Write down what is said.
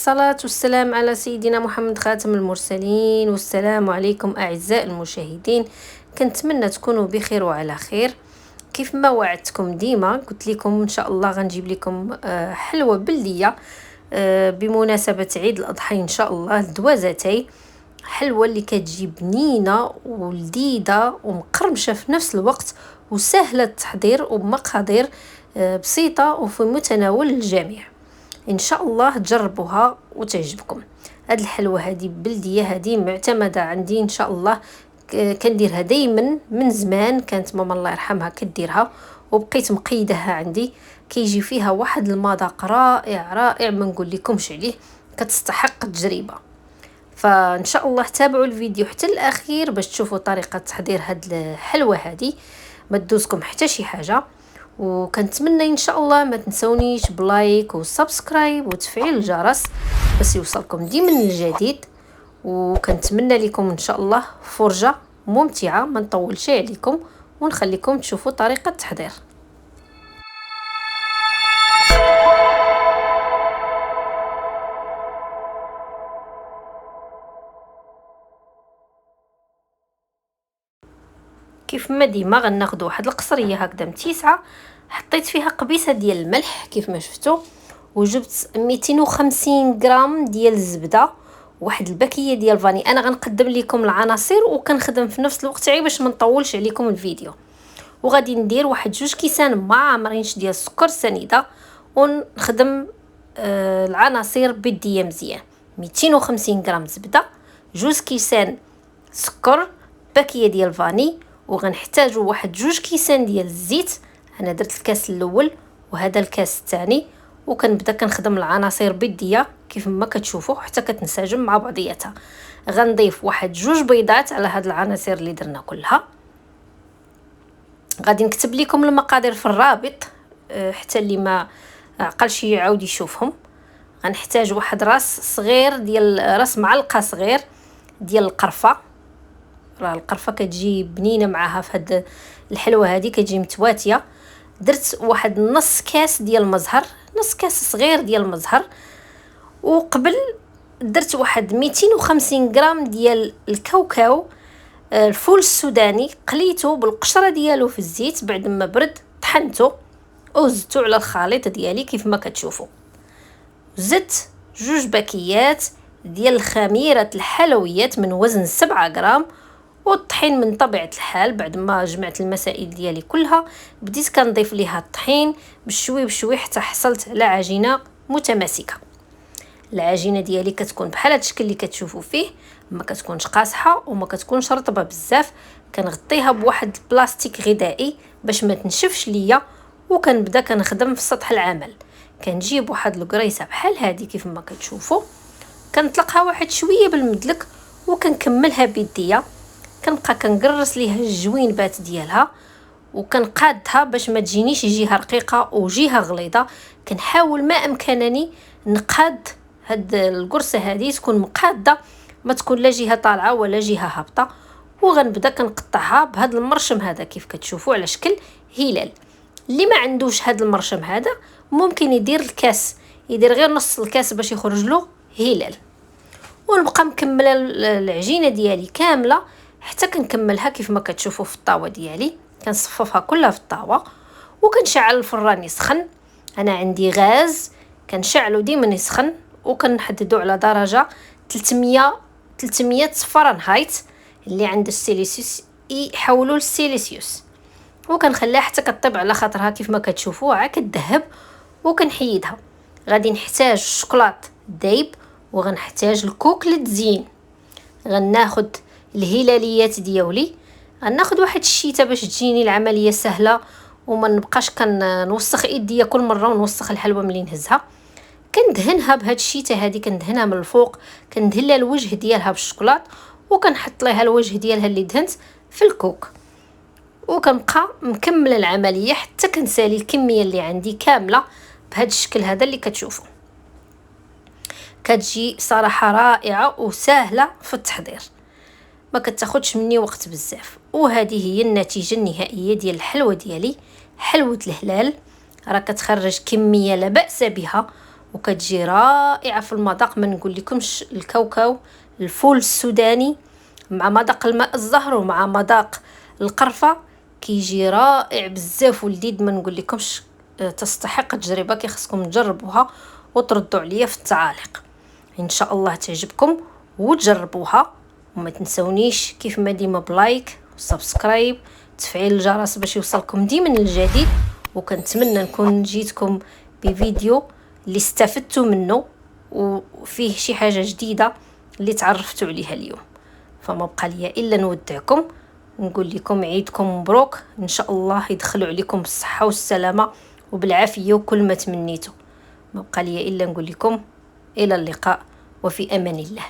والصلاة والسلام على سيدنا محمد خاتم المرسلين. والسلام عليكم أعزائي المشاهدين، كنتمنى تكونوا بخير وعلى خير. كيف ما وعدتكم ديما قلت لكم إن شاء الله غنجيب لكم حلوة بلدية بمناسبة عيد الأضحى إن شاء الله. الدوازتي حلوة اللي كتجي بنينة ولذيذة ومقرمشة في نفس الوقت وسهلة التحضير وبمقادير بسيطة وفي متناول الجميع. ان شاء الله تجربوها وتعجبكم. هاد الحلوه هذه بلديه، هذه معتمده عندي ان شاء الله، كنديرها دائما من زمان، كانت ماما الله يرحمها كديرها وبقيت مقيدها عندي. كيجي فيها واحد المذاق رائع رائع ما نقول لكمش عليه، كتستحق التجربه. فان شاء الله تابعوا الفيديو حتى الاخير باش تشوفوا طريقه تحضير هاد الحلوه هذه، ما تدوزكم حتى شي حاجه. وكنتمنى ان شاء الله ما تنسونيش بلايك وسبسكرايب وتفعيل الجرس باش يوصلكم ديما الجديد. وكنتمنى لكم ان شاء الله فرجه ممتعه، ما نطولش عليكم ونخليكم تشوفوا طريقه التحضير. كيف ما ديما غناخذ واحد القصريه هكذا متيسعه، حطيت فيها قبيصه ديال الملح كيف ما شفتوا، وجبت 250 غرام ديال الزبده، واحد الباكيه ديال فاني. انا غنقدم لكم العناصر وكنخدم في نفس الوقت غير باش ما نطولش عليكم الفيديو. وغادي ندير واحد 2 كيسان ما عامرينش ديال السكر سنيده، ونخدم العناصر بيديه مزيان. 250 غرام زبده، 2 كيسان سكر، باكيه ديال فاني، وغنحتاجوا واحد 2 كيسان ديال الزيت. انا درت الكاس الاول وهذا الكاس الثاني، وكنبدا كنخدم العناصر بيديه كيف ما كتشوفوا حتى كتنسجم مع بعضياتها. غنضيف واحد 2 بيضات على هاد العناصر اللي درنا كلها. غادي نكتب لكم المقادير في الرابط حتى اللي ما عقلش يعاود يشوفهم. غنحتاج واحد راس صغير ديال راس معلقه صغير ديال القرفه. راه القرفه كتجي بنينه معاها في هاد الحلوه هذه، كتجي متواتيه. درت واحد نص كاس ديال المزهر، نص كاس صغير ديال المزهر. وقبل درت واحد 250 غرام ديال الكاوكاو، الفول السوداني، قليته بالقشره ديالو في الزيت، بعد ما برد طحنته وزدته على الخليط ديالي كيف ما كتشوفوا. زدت 2 باكيات ديال الخميره الحلويات من وزن 7 غرام. والطحين من طبيعه الحال بعد ما جمعت المسائل ديالي كلها بديت كنضيف ليها الطحين بشوي بشوي حتى حصلت على عجينه متماسكه. العجينه ديالي كتكون بحال هذا الشكل اللي كتشوفوا فيه، ما كتكونش قاصحه وما كتكونش رطبه بزاف. كنغطيها بواحد البلاستيك غذائي باش ما تنشفش ليا، وكنبدا كنخدم في سطح العمل. كنجيب واحد القريصه بحال هذه كيف ما كتشوفوا، كنطلقها واحد شويه بالمدلك وكنكملها بيديا. كنبقى كنقرص ليها الجوينبات ديالها وكنقادها باش ما تجينيش جهه رقيقه وجهه غليظه. كنحاول ما امكنني نقاد هاد القرصه هذه تكون مقاده، ما تكون لا جهه طالعه ولا جهه هابطه. وغنبدا كنقطعها بهذا المرشم هذا كيف كتشوفوا على شكل هلال. اللي ما عندوش هذا المرشم هذا ممكن يدير الكاس، يدير غير نص الكاس باش يخرج له هلال. ونبقى مكمله العجينه ديالي كامله حتى كنكملها كيف ما كتشوفوا في الطاوه ديالي. كنصففها كلها في الطاوه وكنشعل الفران يسخن. انا عندي غاز كنشعلو ديما يسخن، وكنحددو على درجه 300 فرنهايت، اللي عند السيليسيوس يحولوا للسيليسيوس. وكنخليها حتى كطيب على خاطرها كيف ما كتشوفوا عا كتذهب. وكنحيدها. غادي نحتاج الشوكولات دايب، وغنحتاج الكوك للتزيين. غناخذ الهلاليات ديالي، غناخذ واحد الشيته باش تجيني العمليه سهله وما نبقاش كنوسخ ايديا كل مره ونوسخ الحلوه ملي نهزها. كندهنها بهاد الشيته هذه، كندهنها من الفوق، كندهن لها الوجه ديالها بالشوكولات، وكنحط ليها الوجه ديالها اللي دهنت في الكوك. وكنبقى مكمله العمليه حتى كنسالي الكميه اللي عندي كامله بهاد الشكل هذا اللي كتشوفوا. كتجي صراحه رائعه وسهله في التحضير، ما كتاخدش مني وقت بزاف. وهذه هي النتيجه النهائيه ديال الحلوه ديالي، حلوه الهلال. راه كتخرج كميه لا باس بها وكتجي رائعه في المذاق. ما نقول لكمش الكاوكاو الفول السوداني مع مذاق الماء الزهر ومع مذاق القرفه كيجي رائع بزاف ولذيذ. ما نقول لكمش تستحق التجربه، خصكم تجربوها وتردوا عليا في التعاليق. ان شاء الله تعجبكم وتجربوها. وما تنسونيش كيف ما ديما بلايك وسبسكرايب تفعيل الجرس باش يوصلكم ديما الجديد. وكنتمنى نكون جيتكم بفيديو اللي استفدتوا منه وفيه شي حاجه جديده اللي تعرفتوا عليها اليوم. فما بقى ليا الا نودعكم ونقول لكم عيدكم مبروك، ان شاء الله يدخلوا عليكم بالصحه والسلامه وبالعافيه وكل ما تمنيتوا. ما بقى ليا الا نقول لكم الى اللقاء وفي امان الله.